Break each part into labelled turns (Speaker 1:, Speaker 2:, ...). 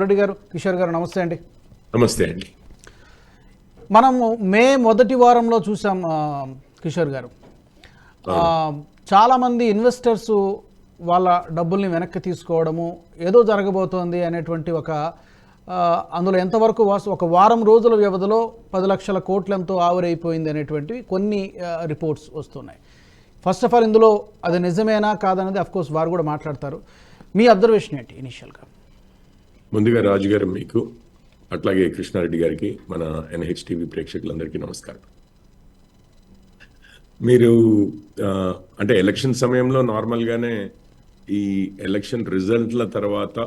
Speaker 1: మురళి గారు, కిషోర్ గారు, నమస్తే అండి.
Speaker 2: నమస్తే అండి.
Speaker 1: మనము మే మొదటి వారంలో చూసాం కిషోర్ గారు, చాలామంది ఇన్వెస్టర్స్ వాళ్ళ డబ్బుల్ని వెనక్కి తీసుకోవడము, ఏదో జరగబోతోంది అనేటువంటి అందులో ఎంతవరకు ఒక వారం రోజుల వ్యవధిలో 10 లక్షల కోట్లంతో ఆవిరైపోయింది అనేటువంటివి కొన్ని రిపోర్ట్స్ వస్తున్నాయి. ఫస్ట్ ఆఫ్ ఆల్ ఇందులో అది నిజమేనా కాదనేది అఫ్కోర్స్ వారు కూడా మాట్లాడతారు. మీ అబ్జర్వేషన్ ఏంటి ఇనిషియల్గా?
Speaker 2: ముందుగా రాజు గారు మీకు, అట్లాగే కృష్ణారెడ్డి గారికి, మన NHTV ప్రేక్షకులందరికీ నమస్కారం. మీరు అంటే ఎలక్షన్ సమయంలో నార్మల్గానే ఈ ఎలక్షన్ రిజల్ట్ల తర్వాత,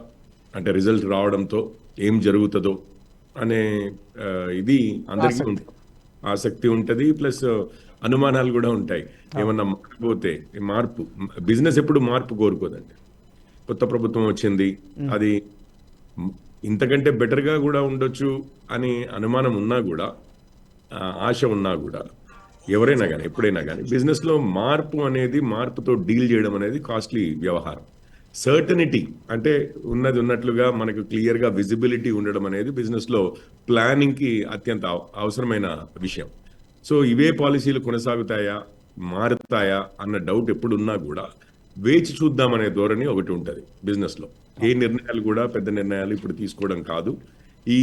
Speaker 2: అంటే రిజల్ట్ రావడంతో ఏం జరుగుతుందో అనే ఇది అందరికీ ఆసక్తి ఉంటుంది, ప్లస్ అనుమానాలు కూడా ఉంటాయి. ఏమన్నా మారిపోతే మార్పు, బిజినెస్ ఎప్పుడు మార్పు కోరుకోదండి. కొత్త ప్రభుత్వం వచ్చింది, అది ఇంతకంటే బెటర్గా కూడా ఉండొచ్చు అని అనుమానం ఉన్నా కూడా, ఆశ ఉన్నా కూడా, ఎవరైనా కానీ ఎప్పుడైనా కానీ బిజినెస్లో మార్పు అనేది, మార్పుతో డీల్ చేయడం అనేది కాస్ట్లీ వ్యవహారం. సర్టనిటీ అంటే ఉన్నది ఉన్నట్లుగా మనకు క్లియర్గా విజిబిలిటీ ఉండడం అనేది బిజినెస్లో ప్లానింగ్కి అత్యంత అవసరమైన విషయం. సో ఇవే పాలసీలు కొనసాగుతాయా, మారుతాయా అన్న డౌట్ ఎప్పుడున్నా కూడా వేచి చూద్దామనే ధోరణి ఒకటి ఉంటుంది బిజినెస్లో. ఏ నిర్ణయాలు కూడా పెద్ద నిర్ణయాలు ఇప్పుడు తీసుకోవడం కాదు. ఈ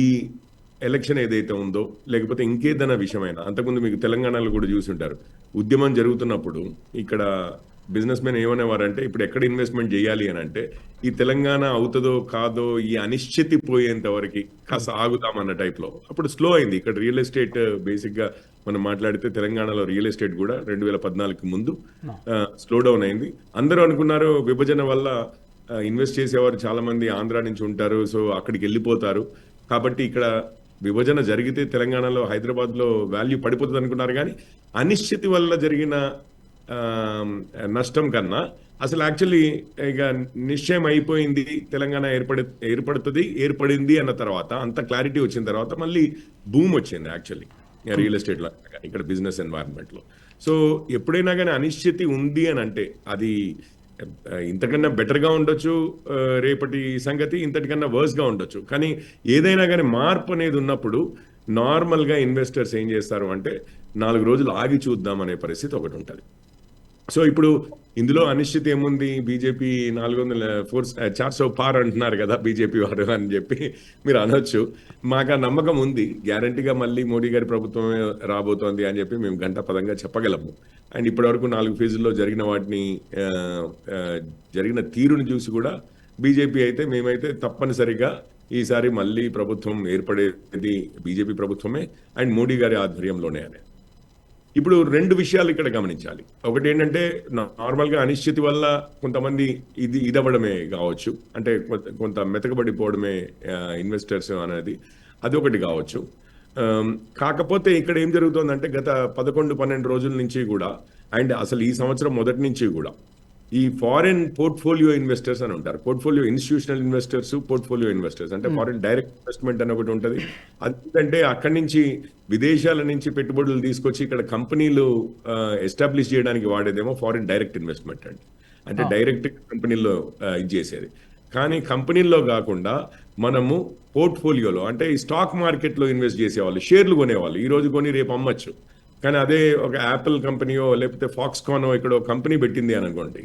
Speaker 2: ఎలక్షన్ ఏదైతే ఉందో, లేకపోతే ఇంకేదైనా విషయమైనా, అంతకుముందు మీకు తెలంగాణలో కూడా చూసి ఉంటారు, ఉద్యమం జరుగుతున్నప్పుడు ఇక్కడ బిజినెస్ మెన్ ఏమనేవారంటే, ఇప్పుడు ఎక్కడ ఇన్వెస్ట్మెంట్ చేయాలి అని అంటే, ఈ తెలంగాణ అవుతుందో కాదో ఈ అనిశ్చితి పోయేంత వరకు కాస్త ఆగుదామన్న టైప్లో. అప్పుడు స్లో అయింది. ఇక్కడ రియల్ ఎస్టేట్ బేసిక్గా మనం మాట్లాడితే తెలంగాణలో రియల్ ఎస్టేట్ కూడా 2014 ముందు స్లో డౌన్ అయింది. అందరూ అనుకున్నారు విభజన వల్ల ఇన్వెస్ట్ చేసేవారు చాలా మంది ఆంధ్ర నుంచి ఉంటారు, సో అక్కడికి వెళ్ళిపోతారు, కాబట్టి ఇక్కడ విభజన జరిగితే తెలంగాణలో, హైదరాబాద్లో వాల్యూ పడిపోతుంది అనుకున్నారు. కానీ అనిశ్చితి వల్ల జరిగిన నష్టం కన్నా అసలు యాక్చువల్లీ ఇక నిశ్చయం అయిపోయింది, తెలంగాణ ఏర్పడింది అన్న తర్వాత, అంత క్లారిటీ వచ్చిన తర్వాత మళ్ళీ బూమ్ వచ్చింది యాక్చువల్లీ రియల్ ఎస్టేట్లో, ఇక్కడ బిజినెస్ ఎన్వైరన్మెంట్లో. సో ఎప్పుడైనా కానీ అనిశ్చితి ఉంది అని అంటే అది ఇంతకన్నా బెటర్గా ఉండొచ్చు, రేపటి సంగతి ఇంతటికన్నా వర్స్గా ఉండొచ్చు. కానీ ఏదైనా కానీ మార్పు అనేది ఉన్నప్పుడు నార్మల్గా ఇన్వెస్టర్స్ ఏం చేస్తారు అంటే 4 రోజులు ఆగి చూద్దాం అనే పరిస్థితి ఒకటి ఉంటుంది. సో ఇప్పుడు ఇందులో అనిశ్చితి ఏముంది, బీజేపీ 400 పార్ అంటున్నారు కదా బీజేపీ వారు అని చెప్పి మీరు అనొచ్చు. మాకు ఆ నమ్మకం ఉంది, గ్యారంటీగా మళ్ళీ మోడీ గారి ప్రభుత్వమే రాబోతోంది అని చెప్పి మేము గంటాపదంగా చెప్పగలము. అండ్ ఇప్పటివరకు 4 ఫేజుల్లో జరిగిన తీరుని చూసి కూడా బీజేపీ అయితే, మేమైతే తప్పనిసరిగా ఈసారి మళ్ళీ ప్రభుత్వం ఏర్పడేది బీజేపీ ప్రభుత్వమే అండ్ మోడీ గారి ఆధ్వర్యంలోనే అని. ఇప్పుడు 2 విషయాలు ఇక్కడ గమనించాలి. ఒకటి ఏంటంటే, నార్మల్గా అనిశ్చితి వల్ల కొంతమంది ఇదవ్వడమే కావచ్చు, అంటే కొంత మెతకబడిపోవడమే ఇన్వెస్టర్స్ అనేది, అది ఒకటి కావచ్చు. కాకపోతే ఇక్కడ ఏం జరుగుతుందంటే, గత 11-12 రోజుల నుంచి కూడా, అండ్ అసలు ఈ సంవత్సరం మొదటి నుంచి కూడా ఈ ఫారిన్ పోర్ట్ఫోలియో ఇన్వెస్టర్స్ అని ఉంటారు. Portfolio institutional investors, portfolio investors అంటే ఫారిన్ డైరెక్ట్ ఇన్వెస్ట్మెంట్ అని ఒకటి ఉంటుంది. అదంటే అక్కడి నుంచి విదేశాల నుంచి పెట్టుబడులు తీసుకొచ్చి ఇక్కడ కంపెనీలు ఎస్టాబ్లిష్ చేయడానికి వాడేదేమో ఫారిన్ డైరెక్ట్ ఇన్వెస్ట్మెంట్ అండి. అంటే డైరెక్ట్ కంపెనీల్లో ఇది చేసేది. కానీ కంపెనీల్లో కాకుండా మనము పోర్ట్ఫోలియోలో, అంటే ఈ స్టాక్ మార్కెట్లో ఇన్వెస్ట్ చేసేవాళ్ళు, షేర్లు కొనేవాళ్ళు, ఈ రోజు కొని రేపు అమ్మచ్చు. కానీ అదే ఒక యాపిల్ కంపెనీయో లేకపోతే ఫాక్స్కానో ఇక్కడ కంపెనీ పెట్టింది అని అనుకోండి,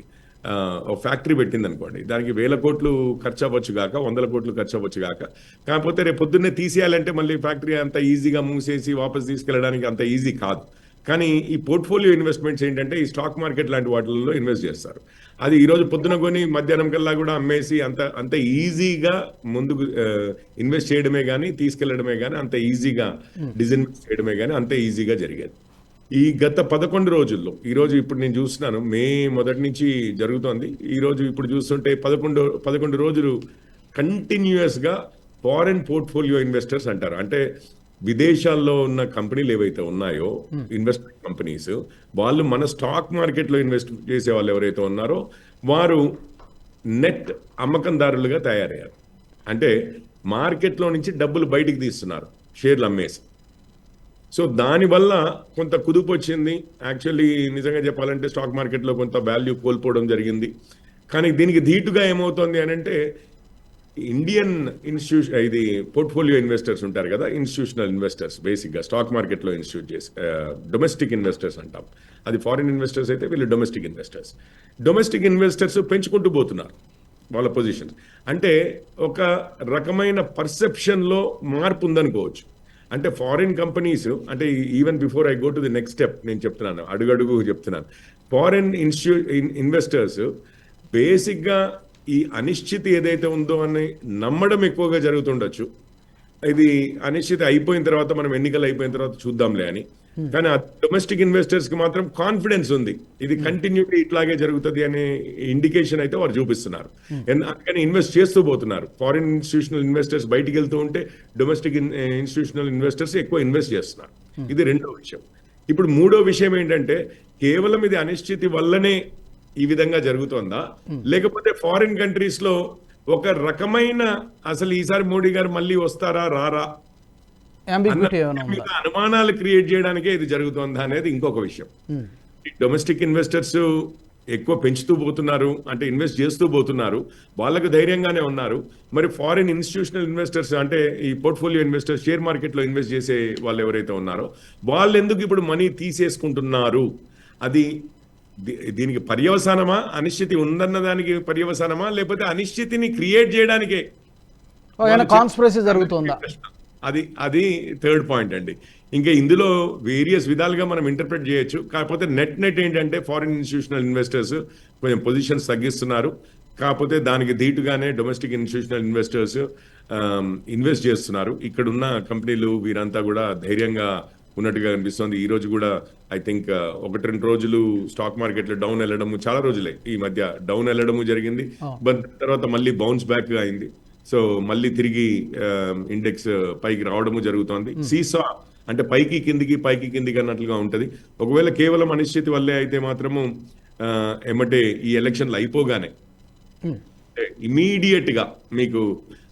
Speaker 2: ఒక ఫ్యాక్టరీ పెట్టింది అనుకోండి, దానికి 1000 కోట్లు ఖర్చు అవ్వచ్చు కాక, 100 కోట్లు ఖర్చు అవ్వచ్చు కాక, కాకపోతే రేపు పొద్దున్నే తీసేయాలంటే మళ్ళీ ఫ్యాక్టరీ అంత ఈజీగా మూసేసి వాపస్ తీసుకెళ్ళడానికి అంత ఈజీ కాదు. కానీ ఈ పోర్ట్ఫోలియో ఇన్వెస్ట్మెంట్స్ ఏంటంటే ఈ స్టాక్ మార్కెట్ లాంటి వాటిల్లో ఇన్వెస్ట్ చేస్తారు. అది ఈరోజు పొద్దున కొని మధ్యాహ్నం కల్లా కూడా అమ్మేసి అంత ఈజీగా ముందుకు ఇన్వెస్ట్ చేయడమే కానీ, తీసుకెళ్లడమే కానీ, అంత ఈజీగా డిజిన్వెస్ట్ చేయడమే కానీ అంత ఈజీగా జరిగేది. ఈ గత 11 రోజుల్లో, ఈరోజు ఇప్పుడు నేను చూస్తున్నాను మే మొదటి నుంచి జరుగుతోంది, ఈరోజు ఇప్పుడు చూస్తుంటే 11 రోజులు కంటిన్యూస్గా ఫారెన్ పోర్ట్ఫోలియో ఇన్వెస్టర్స్ అంటారు. అంటే విదేశాల్లో ఉన్న కంపెనీలు ఏవైతే ఉన్నాయో, ఇన్వెస్ట్మెంట్ కంపెనీస్, వాళ్ళు మన స్టాక్ మార్కెట్లో ఇన్వెస్ట్ చేసే వాళ్ళు ఎవరైతే ఉన్నారో వారు నెట్ అమ్మకందారులుగా తయారయ్యారు. అంటే మార్కెట్లో నుంచి డబ్బులు బయటికి తీస్తున్నారు షేర్లు అమ్మేసి. సో దానివల్ల కొంత కుదుపు వచ్చింది. యాక్చువల్లీ నిజంగా చెప్పాలంటే స్టాక్ మార్కెట్లో కొంత వాల్యూ కోల్పోవడం జరిగింది. కానీ దీనికి ధీటుగా ఏమవుతుంది అని అంటే, ఇండియన్ ఇన్స్టిట్యూషన్ ఇది పోర్ట్ఫోలియో ఇన్వెస్టర్స్ ఉంటారు కదా, ఇన్స్టిట్యూషనల్ ఇన్వెస్టర్స్ బేసిక్గా స్టాక్ మార్కెట్లో ఇన్స్టిట్యూట్ చేసి డొమెస్టిక్ ఇన్వెస్టర్స్ అంటాం. అది ఫారిన్ ఇన్వెస్టర్స్ అయితే వీళ్ళు డొమెస్టిక్ ఇన్వెస్టర్స్. డొమెస్టిక్ ఇన్వెస్టర్స్ పెంచుకుంటూ పోతున్నారు వాళ్ళ పొజిషన్. అంటే ఒక రకమైన పర్సెప్షన్లో మార్పు ఉందనుకోవచ్చు. అంటే ఫారిన్ కంపెనీస్, అంటే even before I go to the next step నేను చెప్తున్నాను, అడుగడుగు చెప్తున్నాను. ఫారిన్ ఇన్వెస్టర్స్ బేసిక్గా ఈ అనిశ్చితి ఏదైతే ఉందో అని నమ్మడం ఎక్కువగా జరుగుతుండొచ్చు. ఇది అనిశ్చితి అయిపోయిన తర్వాత, మనం ఎన్నికలు అయిపోయిన తర్వాత చూద్దాంలే అని. కానీ ఆ డొమెస్టిక్ ఇన్వెస్టర్స్ కి మాత్రం కాన్ఫిడెన్స్ ఉంది, ఇది కంటిన్యూటీ ఇట్లాగే జరుగుతుంది అనే ఇండికేషన్ అయితే వారు చూపిస్తున్నారు. అందుకని ఇన్వెస్ట్ చేస్తూ పోతున్నారు. ఫారిన్ ఇన్స్టిట్యూషనల్ ఇన్వెస్టర్స్ బయటికి వెళ్తూ ఉంటే డొమెస్టిక్ ఇన్స్టిట్యూషనల్ ఇన్వెస్టర్స్ ఎక్కువ ఇన్వెస్ట్ చేస్తున్నారు. ఇది రెండో విషయం. ఇప్పుడు మూడో విషయం ఏంటంటే, కేవలం ఇది అనిశ్చితి వల్లనే ఈ విధంగా జరుగుతోందా, లేకపోతే ఫారిన్ కంట్రీస్ లో ఒక రకమైన అసలు ఈసారి మోడీ గారు మళ్ళీ వస్తారా రారా అనుమానాలు క్రియేట్ చేయడానికే ఇది జరుగుతోందా అనేది ఇంకొక విషయం. డొమెస్టిక్ ఇన్వెస్టర్స్ ఎక్కువ పెంచుతూ పోతున్నారు, అంటే ఇన్వెస్ట్ చేస్తూ పోతున్నారు, వాళ్ళకు ధైర్యంగానే ఉన్నారు. మరి ఫారిన్ ఇన్స్టిట్యూషనల్ ఇన్వెస్టర్స్, అంటే ఈ పోర్ట్ఫోలియో ఇన్వెస్టర్స్, షేర్ మార్కెట్లో ఇన్వెస్ట్ చేసే వాళ్ళు ఎవరైతే ఉన్నారో వాళ్ళు ఎందుకు ఇప్పుడు మనీ తీసేసుకుంటున్నారు? అది దీనికి పర్యవసానమా, అనిశ్చితి ఉందన్న దానికి పర్యవసానమా, లేకపోతే అనిశ్చితిని క్రియేట్ చేయడానికే
Speaker 1: కాన్స్పిరసీ జరుగుతుందా?
Speaker 2: అది థర్డ్ పాయింట్ అండి. ఇంకా ఇందులో వేరియస్ విధాలుగా మనం ఇంటర్ప్రిట్ చేయొచ్చు. కాకపోతే నెట్ ఏంటంటే ఫారిన్ ఇన్స్టిట్యూషనల్ ఇన్వెస్టర్స్ కొంచెం పొజిషన్స్ తగ్గిస్తున్నారు. కాకపోతే దానికి ధీటుగానే డొమెస్టిక్ ఇన్స్టిట్యూషనల్ ఇన్వెస్టర్స్ ఇన్వెస్ట్ చేస్తున్నారు. ఇక్కడున్న కంపెనీలు వీరంతా కూడా ధైర్యంగా ఉన్నట్టుగా అనిపిస్తుంది. ఈ రోజు కూడా ఐ థింక్ 1-2 రోజులు స్టాక్ మార్కెట్లో డౌన్ వెళ్ళడము, చాలా రోజులే ఈ మధ్య డౌన్ వెళ్ళడము జరిగింది. బట్ తర్వాత మళ్ళీ బౌన్స్ బ్యాక్ అయింది. సో మళ్ళీ తిరిగి ఇండెక్స్ పైకి రావడము జరుగుతోంది. సీసా అంటే పైకి కిందికి అన్నట్లుగా ఉంటుంది. ఒకవేళ కేవలం అనిశ్చితి వల్లే అయితే మాత్రము ఏమంటే ఈ ఎలక్షన్లు అయిపోగానే ఇమీడియట్ గా మీకు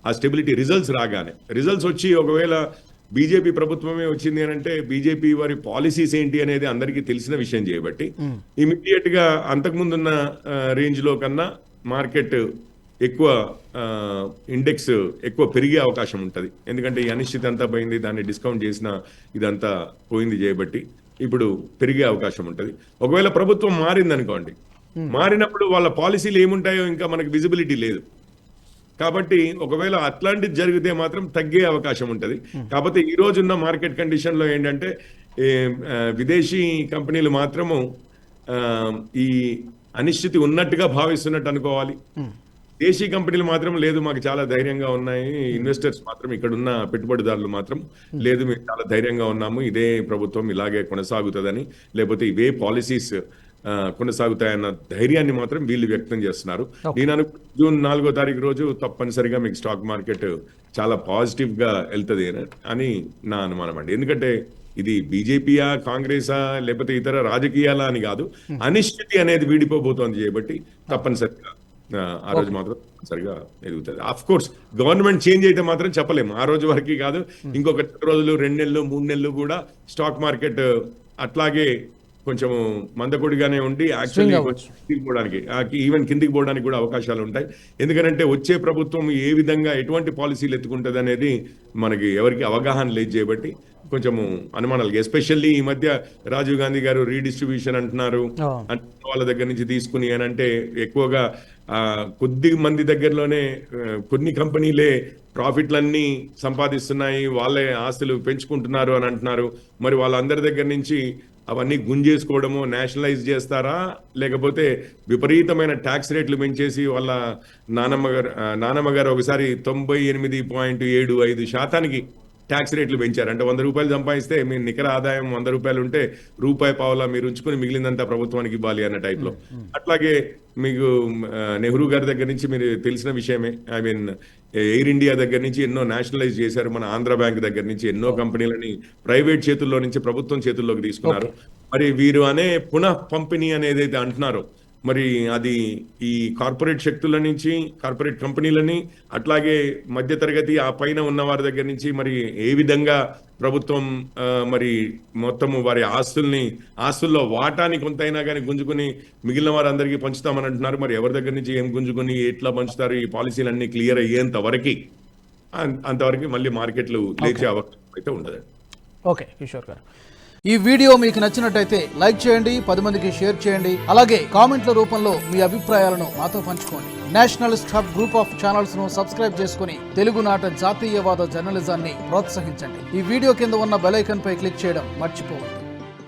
Speaker 2: ఆ స్టెబిలిటీ రిజల్ట్స్ రాగానే, రిజల్ట్స్ వచ్చి ఒకవేళ బీజేపీ ప్రభుత్వమే వచ్చింది అని అంటే బీజేపీ వారి పాలసీస్ ఏంటి అనేది అందరికీ తెలిసిన విషయం చేయబట్టి ఇమీడియట్ గా అంతకుముందున్న రేంజ్ లో కన్నా మార్కెట్ ఎక్కువ ఇండెక్స్ ఎక్కువ పెరిగే అవకాశం ఉంటుంది. ఎందుకంటే ఈ అనిశ్చితి అంతా పోయింది, దాన్ని డిస్కౌంట్ చేసిన ఇదంతా పోయింది చేయబట్టి ఇప్పుడు పెరిగే అవకాశం ఉంటుంది. ఒకవేళ ప్రభుత్వం మారిందనుకోండి, మారినప్పుడు వాళ్ళ పాలసీలు ఏముంటాయో ఇంకా మనకు విజిబిలిటీ లేదు. కాబట్టి ఒకవేళ అట్లాంటిది జరిగితే మాత్రం తగ్గే అవకాశం ఉంటుంది. కాకపోతే ఈ రోజున్న మార్కెట్ కండిషన్లో ఏంటంటే విదేశీ కంపెనీలు మాత్రము ఈ అనిశ్చితి ఉన్నట్టుగా భావిస్తున్నట్టు అనుకోవాలి. దేశీ కంపెనీలు మాత్రం లేదు, మాకు చాలా ధైర్యంగా ఉన్నాయి. ఇన్వెస్టర్స్ మాత్రం, ఇక్కడున్న పెట్టుబడిదారులు మాత్రం లేదు, మేము చాలా ధైర్యంగా ఉన్నాము, ఇదే ప్రభుత్వం ఇలాగే కొనసాగుతుందని, లేకపోతే ఇవే పాలసీస్ కొనసాగుతాయన్న ధైర్యాన్ని మాత్రం వీళ్ళు వ్యక్తం చేస్తున్నారు. నేను జూన్ 4వ తారీఖు రోజు తప్పనిసరిగా మీకు స్టాక్ మార్కెట్ చాలా పాజిటివ్ గా వెళ్తుంది అని నా అనుమానం అండి. ఎందుకంటే ఇది బీజేపీయా, కాంగ్రెసా, లేకపోతే ఇతర రాజకీయాలా అని కాదు, అనిశ్చితి అనేది వీడిపోబోతోంది చేయబట్టి తప్పనిసరిగా ఆ రోజు మాత్రం సరిగా ఎదుగుతుంది. ఆఫ్ కోర్స్ గవర్నమెంట్ చేంజ్ అయితే మాత్రం చెప్పలేము, ఆ రోజు వరకు కాదు, ఇంకొక 2 రోజులు, 2 నెలలు, 3 నెలలు కూడా స్టాక్ మార్కెట్ అట్లాగే కొంచెం మందకొడిగానే ఉండి యాక్చువల్లీ పోవడానికి, ఈవెన్ కిందికి పోవడానికి కూడా అవకాశాలు ఉంటాయి. ఎందుకంటే వచ్చే ప్రభుత్వం ఏ విధంగా ఎటువంటి పాలసీలు ఎత్తుకుంటుంది అనేది మనకి ఎవరికి అవగాహన లేదు చేయబట్టి కొంచెము అనుమానాలు. ఎస్పెషల్లీ ఈ మధ్య రాజీవ్ గాంధీ గారు రీడిస్ట్రిబ్యూషన్ అంటున్నారు, వాళ్ళ దగ్గర నుంచి తీసుకుని అని అంటే ఎక్కువగా కొద్ది మంది దగ్గరలోనే కొన్ని కంపెనీలే ప్రాఫిట్లన్నీ సంపాదిస్తున్నాయి, వాళ్ళే ఆస్తులు పెంచుకుంటున్నారు అని అంటున్నారు. మరి వాళ్ళందరి దగ్గర నుంచి అవన్నీ గుంజేసుకోవడము, నేషనలైజ్ చేస్తారా, లేకపోతే విపరీతమైన ట్యాక్స్ రేట్లు పెంచేసి వాళ్ళ నానమ్మ గారు ఒకసారి 98.75% ట్యాక్స్ రేట్లు పెంచారు. అంటే 100 రూపాయలు సంపాదిస్తే మీ నికర ఆదాయం 100 రూపాయలు ఉంటే రూపాయి పావులా మీరు ఉంచుకుని మిగిలిందంతా ప్రభుత్వానికి ఇవ్వాలి అన్న టైప్లో. అట్లాగే మీకు నెహ్రూ గారి దగ్గర నుంచి మీరు తెలిసిన విషయమే, ఐ మీన్ ఎయిర్ ఇండియా దగ్గర నుంచి ఎన్నో నేషనలైజ్ చేశారు. మన ఆంధ్ర బ్యాంక్ దగ్గర నుంచి ఎన్నో కంపెనీలని ప్రైవేట్ చేతుల్లో నుంచి ప్రభుత్వం చేతుల్లోకి తీసుకున్నారు. మరి వీరు అనే పునః పంపిణీ అనేది అంటున్నారో మరి అది ఈ కార్పొరేట్ శక్తుల నుంచి, కార్పొరేట్ కంపెనీలని, అట్లాగే మధ్యతరగతి ఆ పైన ఉన్న వారి దగ్గర నుంచి మరి ఏ విధంగా ప్రభుత్వం మరి మొత్తము వారి ఆస్తుల్లో వాటాని కొంతైనా కానీ గుంజుకుని మిగిలిన వారందరికీ పంచుతామని అంటున్నారు. మరి ఎవరి దగ్గర నుంచి ఏం గుంజుకుని ఎట్లా పంచుతారు, ఈ పాలసీలన్నీ క్లియర్ అయ్యేంత వరకు అంతవరకు మళ్ళీ మార్కెట్లు లేచే అవకాశం అయితే ఉండదు.
Speaker 1: ఓకే కిషోర్ గారు, ఈ వీడియో మీకు నచ్చినట్టయితే లైక్ చేయండి, 10 మందికి షేర్ చేయండి. అలాగే కామెంట్ల రూపంలో మీ అభిప్రాయాలను మాతో పంచుకోండి. Nationalist hub group of channels ను సబ్స్క్రైబ్ చేసుకుని తెలుగునాట జాతీయవాద జర్నలిజాన్ని ప్రోత్సహించండి. ఈ వీడియో కింద ఉన్న బెల్ ఐకాన్ పై క్లిక్ చేయడం మర్చిపోవద్దు.